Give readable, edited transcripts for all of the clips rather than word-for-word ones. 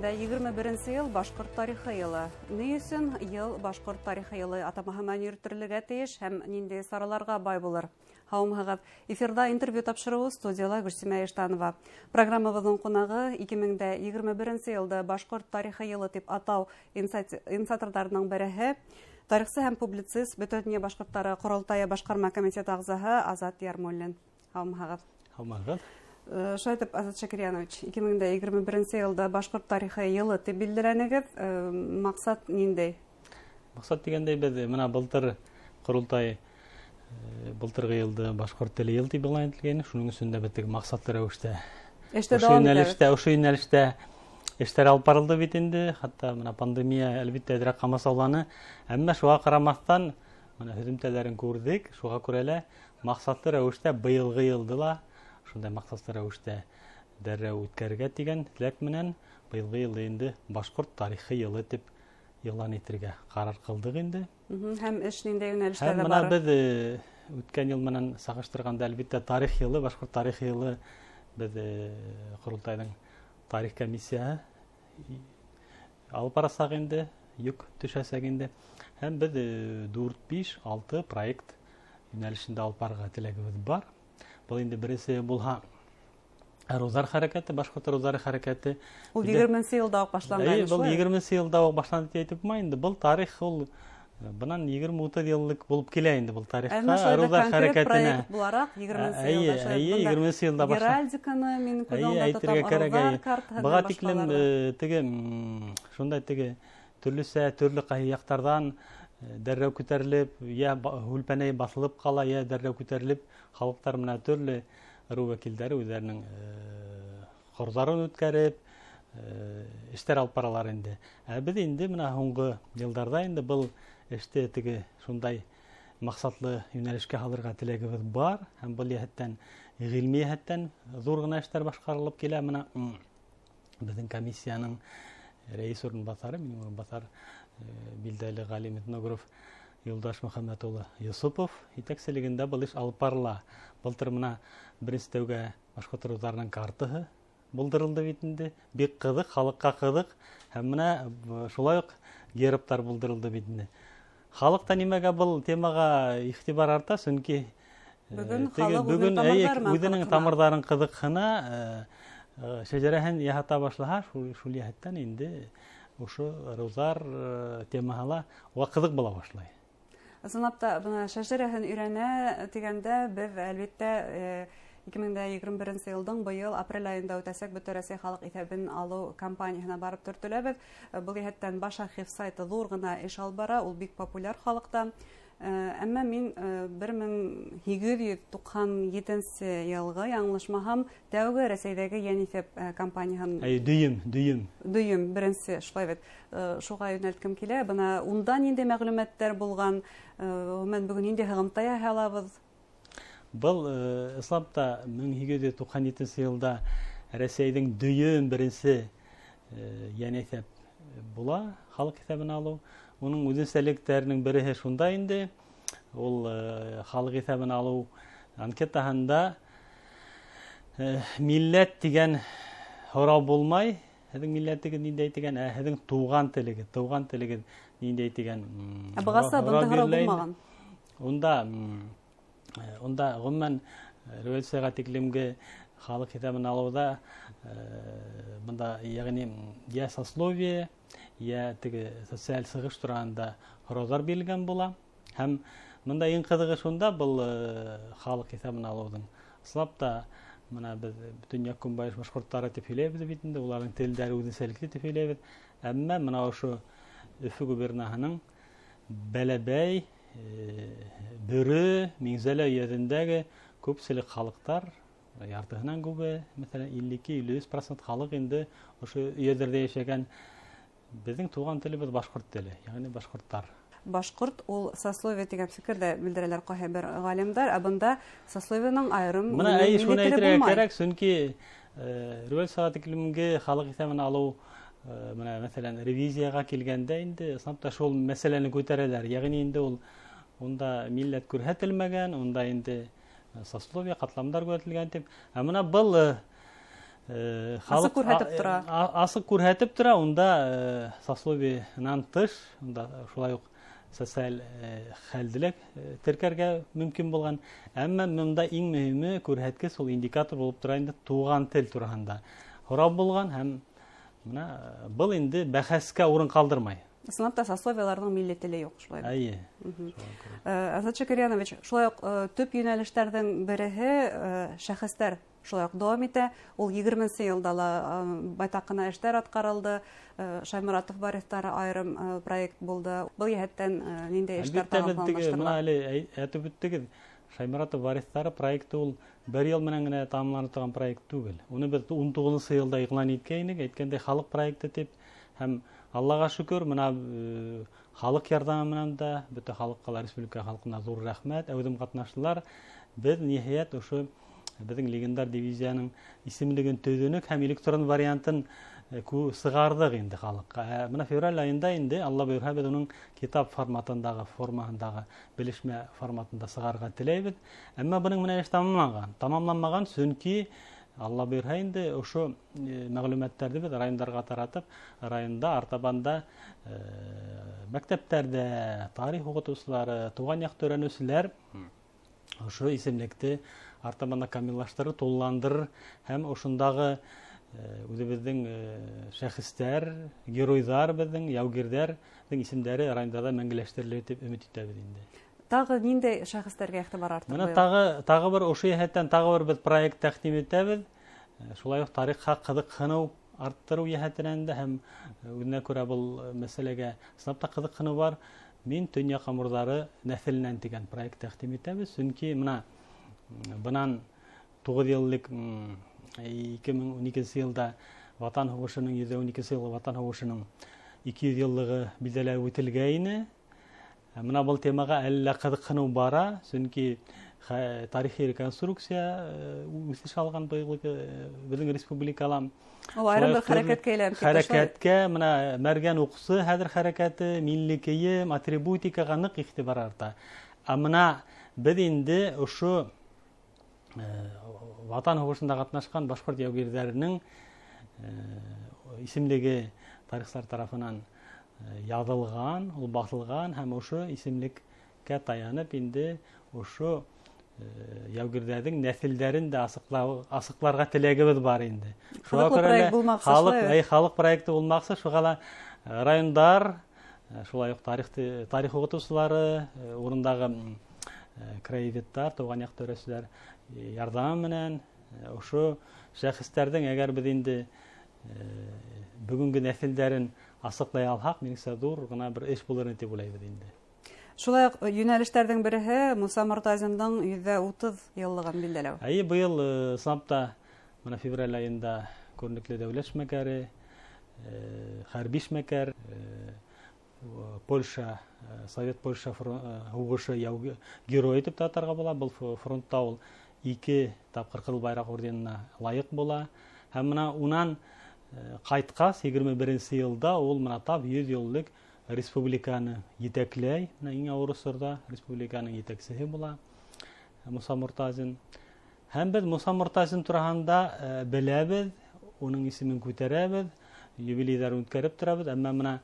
2021 ел башкорт тарихы елы. Ни өчен ел башкорт тарихы елы атамаһынан йөртелергә тиеш һәм нинди сараларга бай булыр? Һаумыгыз, эфирда интервью тапшыруы студияла Гөлсимә Иштанова. Программабызның кунагы 2021 елда башкорт тарихы елы дип атау инициаторларының береһе, тарихчы һәм публицист Бөтендөнья башкортлары Корылтайы башкарма комитеты әгъзаһы Азат Ярмуллин. Һаумыгыз. Һаумыгыз. Шайтып Азат Шакирьянович, 2021 елда башкорт тарихы елы дип билдерәнегез, максат ниндәй? Максат дигәндәй без менә былтыр Корылтай былтыргы елда башкорт теле ел дип игълан ителгән. Шуның өчен дә бит максатлы рәвештә. Ошо юнәлештә эшләр алып барылды бит инде. Хәтта менә пандемия әлбәттә дәрә камасауланы. Әмма шуга карамастан менә хезмәтләрен күрдек. Шуга күрә лә максатлы рәвештә быелгы елда ла шундай максатлы рәвештә дәррәү үткәрергә дигән теләк менән быелгы елда инде башкорт тарихы елы дип игълан итәргә карар кылдык инде. Һәм эш ниндәй юнәлештә бар? Менә без үткән ел менән сагыштырганда әлбәттә тарих елы, башкорт тарихы елы без Корылтайның тарих комиссиясы алып барасак инде, юк төшәсәк инде. Һәм без 4-5-6 проект юнәлешендә алып барырга теләгебез бар. Бұл енді біресе болға Розар хәрәкәте, башкорт Розар хәрәкәте. Ул 20 елда ук башланган. Бұл 20 елда ук башланды дип әйтеп инде. Бұл тарих ул бынан 20-30 еллык булып килә инде бұл тарихка. Розар хәрәкәтенә буларак 20 елда башланган. Геральдиканы мин күзәлдә тотам. Буга тиклем теге шундай теге төрле яктардан дәррәү күтәрелеп, я хүлпәнәй басылып кала, я дәррәү күтәрелеп, халыктар менә төрле ру вәкилләре үзләренең хорзарын үткәреп, эшләр алып баралар инде. Без инде менә соңгы елларда инде бу эштә теге шундай максатлы юнәлешкә алырга теләгебез бар, һәм бу яһәттән гыйльми яһәттән зур гына эшләр башкарылып килә. Менә безнең комиссияның рәис урынбасары, минем урынбасар билдәле галим этнограф Юлдаш Мөхәммәтулы Юсупов итәкчелегендә бу эш алып барыла. Былтыр менә беренче тәүгә башкорт розларының картаһы булдырылды бит инде. Бик кызык, халыкка кызык. Һәм менә шулай ук гербтар булдырылды бит инде. Халыкта нимәгә бу темага игътибар арта, чөнки бүген үзенең тамырларын кызыксына, шәҗәрәһен яһата башлаһа, шул яһәттән инде ошо розар темаһына вакытлык була башлай. Ысынлапта бuna шәҗәрәһен өйрәнә дигәндә без әлбәттә 2021 елның быел апрель айында үтәсәк бөтен Россия халык исәбен алу кампаниясына барып төртеләбез. Бу яһәттән баш архив сайты зур гына эш алып бара, ул бик популяр халыкта. Әмма мин 1897 елгы яңлышмаһам, тәүге Россиядәге ЮНИСЕФ кампанияһын дөйем беренче шулай бит шуга юнәлткем килә. Бuna унда нинди мәгълүматлар булган, мен бүген нинди хәгымта яһалабыз? Бұл исламда 1897 елда Россиядән дөйем беренче ЮНИСЕФ була, халык исәбен алу. Оның үзенчәлекләренең бере шунда инде. Ул халык исәбен алу анкетаһында милләт дигән һорау булмай, һеҙҙең милләтегеҙ ниндәй дигән, һеҙҙең туган телегеҙ ниндәй дигән. Бығаса бында һорау булмаган. Унда гомумән революцияга тиклемге халык исәбен алуда бында ягъни я сословие, я теге социаль сыгыш турында хорозар бирелгән була. Һәм монда иң кызыгы шунда бул халык исәбен алудың. Исламда менә без Бөтенья көнбайыш башкортлары дип һөйләйбез бит инде, уларның телдәре үзенчәлекле дип һөйләйбез. Әмма менә ошо Өфө губернаһының Бәләбәй, Бөрө, Миңзәлә өйәгендәге күпселек халыктар, яртыһынан күбе, мәсәлән 52-53% халык инде ошо өйәләрдә яшәгән. Безнең туган телебез башкорт теле, ягъни башкортлар. Башкорт ул сословие дигән фикердә билдерәләр кайһы бер галимдар, ә бында сословиянең аерым шуны әйтергә кирәк, чөнки революцияга тиклемге халык исәбен алу, менә мәсәлән ревизияга килгәндә инде исламда шул мәсьәләне күтәрәләр. Ягъни инде ул унда милләт күрһәтелмәгән, унда инде сословие катламдар күрсәтелгән дип. Ә менә бул Асык күрһәтеп тора. Асык күрһәтеп тора, унда сословиенан тыш, унда шулай ук социаль хәлдилек теркәргә мөмкин булган. Әмма монда иң мөһиме күрһәткес ул индикатор булып тора инде туган тел турында. Һорау булган һәм менә был инде бәхәскә урын калдырмай. Сынапта сословияларның милли теле юк, шулай. Әйе. Азат Шакирьянович, шулай ук төп юнәлештәрдән береһе шәхестәр шулай ук дәвам итә. Ул 20-нче елда ла байтак кына эшләр аткарылды. Шайморатов Борисовтары айрым проект булды. Был йәһәттән ниндәй эшләр тамамлаштырыла? Менә әле әйтеп үттегез. Шайморатов Борисовтары проекты ул бер ел менән генә тамамланып торган проект түгел. Уны без 19-нчы елда игълан иткәйнек, әйткәндәй халык проекты дип һәм Аллага шөкер, менә халык ярдәме менән дә бөтен халыкка, республика халкына зур рәхмәт, әүдем катнаштылар. Без ниһаять ошо безнең легендар дивизияның исемлеген төзүнек һәм электрон вариантын сыгардык инде халыкка. Менә февраль айында инде Алла буйрса без уның китап форматындагы, белешмә форматында сыгарга теләйбез. Әмма буның менә эш тамамланмаган, чөнки Алла буйрса инде ошо мәгълүматларны без районнарга таратып, районда артабанда мәктәптәрдә тарих укытучылары, туган як өйрәнүчеләр ошо исемлекте артабанда камиллаштырып, тулландырыр һәм ошондагы үзебезнең шәхестәр, геройдар безнең, яугирләр исемдәре районда мәңгеләштерелер дип өмет итәбез инде. Тагы ниндәй шәхестәргә игътибар артып? Менә тагы бер ошо йәһәттән тагы бер проект тәкъдим итәбез. Шулай ук тарихка кызыксыну арттыру йәһәтенән дә һәм үзенә күрә бул мәсьәләгә сынапта кызыксыну бар. Мин Төнья Камурлары нәселеннән дигән проект тәкъдим итәбез. Чөнки менә бынан 9 еллык 2012 елда Ватан һугышының 112 елы Ватан һугышының 200 еллыгы билдәләп үтелгәйне. Менә бул темага әллә кызыксыну бара, чөнки тарихи реконструкция үсеш алган безнең республикала. Ул айрым бер хәрәкәткә әйләнеп китә. Хәрәкәткә менә мәргән укысы, хәзер хәрәкәте, милли кием, атрибутикага нык игътибар арта. Менә без инде ошо Ватан һугышында катнашкан башкорт яугирләренең исемлеге тарихчылар тарафынан язылган, ул басылган һәм ошо исемлеккә таянып инде ошо яугирләрнең нәселләрен дә асыкларга теләгебез бар инде. Шуңа күрә халык проекты булмакчы, шуңа райондар, шулай ук тарих укытучылары, урындагы краеведтар, туган як төрәселәр ярдәм менән ошо шәхестәрнең әгәр без инде бүгенге нәселләрен асыклай алсак, минемчә зур гына бер эш булыр дип уйлыйбыз инде. Шулай ук юнәлештәрнең береһе Муса Мортазинның 130 еллыгын билдәләү. Әйе, быел сынапта менә февраль айында күренекле дәүләт эшмәкәре, хәрби эшмәкәр, Польша, Совет Польша һугышы герой итеп татарга була. Бул фронтта ул 2 тапкыр Кызыл байрак орденына лайык була. Һәм менә унан кайткас 21-нче елда ул менә тап 100 еллык республиканы җитәкләй. Менә иң авыр сорда республиканың җитәкчесе була Муса Мортазин. Һәм без Муса Мортазин турында беләбез, уның исемен күтәрәбез, юбилейлар үткәреп торабыз. Әмма менә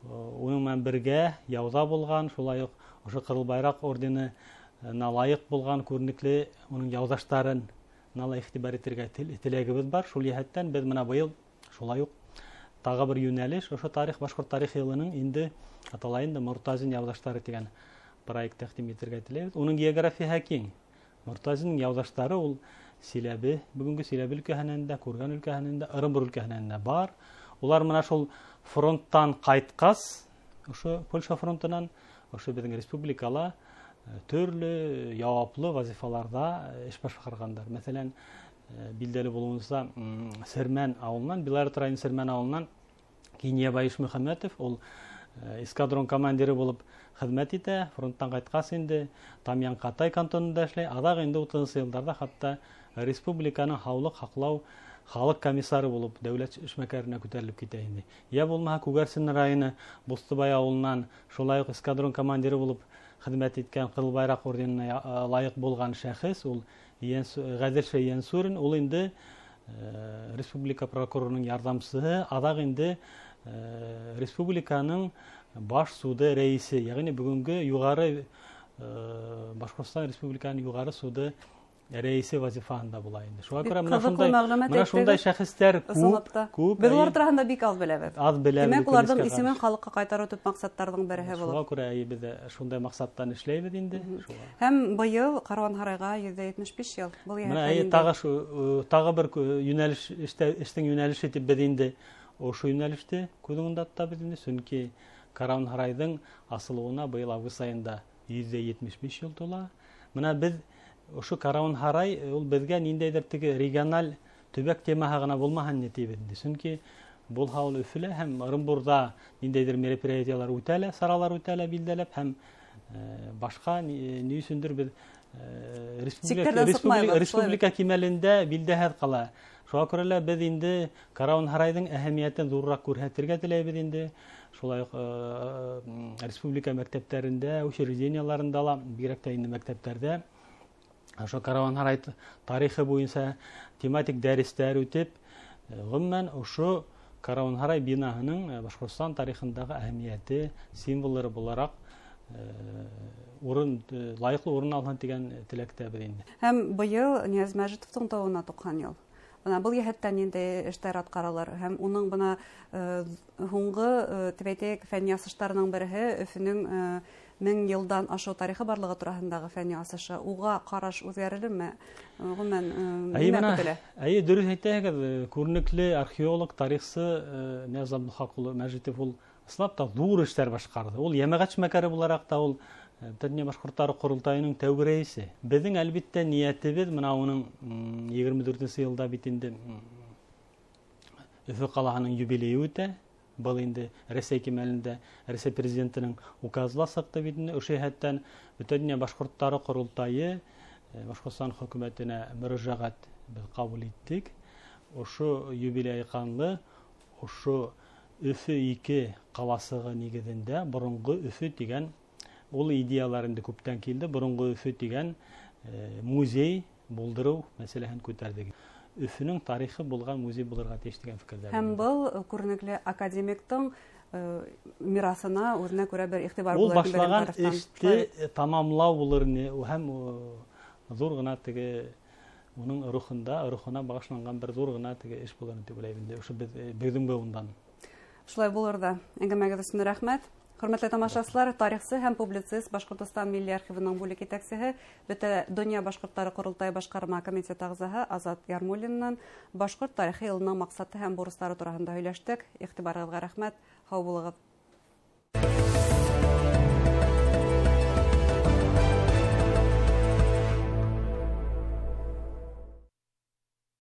уның менән бергә яуда булган, шулай ук ошо Кызыл байрак ордены лайык булган күренекле уның яудаштарын игътибар итәргә теләгебез бар. Шул йәһәттән без менә быел шулай ук тагы бер юнәлеш, ошо башкорт тарихи елының инде аталайында Мортазин яудаштары дигән проект тәкъдим итәргә теләйбез. Уның географияһы киң. Мортазинның яудаштары ул Силәбе, бүгенге Силәбе өлкәһенә, Курган өлкәһенә, Ырымбур өлкәһенә бар. Улар менә шул фронттан кайткас, ошо Польша фронтынан, ошо безнең республикала төрле яwaplы вазифаларда эш башкаргандар. Мәсәлән, билдәле булуынча Сермән авылынан, Белорет районы Сермән авылынан Киния Байыш Мөхәммәтов, ул эскадрон командиры булып хезмәт итә. Фронттан кайткас инде Тамян Катай кантонында эшләй. Адак инде 30-нчы елларда хәтта республиканың һаулык хаклау халык комиссары булып дәүләт эшмәкәренә күтәрелеп китә инде. Я булмаса Күгәрсен районы Бустыбай авылынан шулай ук эскадрон командиры булып хезмәт иткән Кызыл байрак орденына лайык булган шәхес, ул Гаделша Янсурин, ул инде республика прокурорының ярдамчысы, адак инде республиканың баш суды рәисе, ягъни бүгенге югары Башкортстан Республиканың югары суды рәисе вазифаһында була инде. Шуңа күрә менә шундай шәхестәр күп. Без улар турында бик аз беләбез. Аз беләбез. Димәк, уларның исемен халыкка кайтару төп максаттарның бере булып. Шуңа күрә без шундай максаттан эшләйбез инде. Һәм быел Карван һарайга 175 ел. Менә тагы бер юнәлеш эштең юнәлеше дип без инде ошо юнәлеште күзеңдә тотабыз инде. Чөнки Карван һарайның асылуына быел август айында 175 ел тула. Менә без ошо Карван һарай ул безгә ниндәйдер теге региональ төбәк темаһы гына булмаһын дип инде. Чөнки бул һаул Өфөлә һәм Орынбурда ниндәйдер мероприятиялар үтәлә, саралар үтәлә билдәләп һәм башка ни өчендер без республика кимәлендә билдәһәр кала. Шуңа күрә без инде Карван һарайның әһәмиятен зуррак күрсәтергә теләйбез инде. Шулай республика мәктәпләрендә, учрежденияларында ла, бигрәк тә инде мәктәпләрдә ошо Карван һарай тарихы буенча тематик дәресләр үтеп, гомумән ошо Карван һарай бинаһының Башкортстан тарихындагы әһәмияте, символлары буларак лайыклы урын алган дигән теләктәбез инде. Һәм быел Нияз Мәҗитовның тауына 90 ел. Бул яһәттән инде эшләр аткаралар һәм уның бына һуңгы тибәтек фән ясашларының бере Өфөнең 1000 елдан ашу тарихы барлыгы турасындагы фән ясашы. Уга караш үзгәрелеме? Гомумән нимә көтелә? Дөрес әйтәсегез, күренекле археолог, тарихчы Нияз Абдулхак Мәҗитов ул ислап та зур эшләр башкарды. Ул җәмәгать эшмәкәре буларак та ул Дөнья башкортлары курултайының тәүге рәисе. Безнең әлбәттә ниятебез менә уның 24нче елда бит инде Өфө каласының юбилее үтә. Бу инде Рәсәй кимәлендә Рәсәй президентының указла сыкты бит инде. Ошо хәттән Дөнья башкортлары курултайы Башкортстан хөкүмәтенә мөрәҗәгать без кабул иттек. Ошо юбилей канлы ошо Өфө 2 каласыгы нигезендә борынгы Өфө дигән ул идеяларында күптән килде. Борынгы Өфө дигән музей булдыру мәсьәләһен күтәрдек. Өфөнең тарихы булган музей булырга тиеш дигән фикердә. Һәм бу күренекле академиктың мирасына үзенә күрә бер игътибар булыр. Ул башлаган эште тамамлау булыр һәм зур гына теге уның рухына багышланган бер зур гына теге эш булыр дип уйлыйм. Ошо безнең буындан. Шулай булыр да. Әңгәмәгез өчен рәхмәт. Хөрмәтле тамашачылар, тарихчы һәм публицист Башкортстан милли архивының бүлек итәкчесе, Дөнья башкортлары курултайы башкарма комитеты әгъзаһы Азат Ярмуллиннан башкорт тарихи елының максаты һәм бурычлары турында һөйләштек. Игътибарыгызга рәхмәт. Һау булыгыз.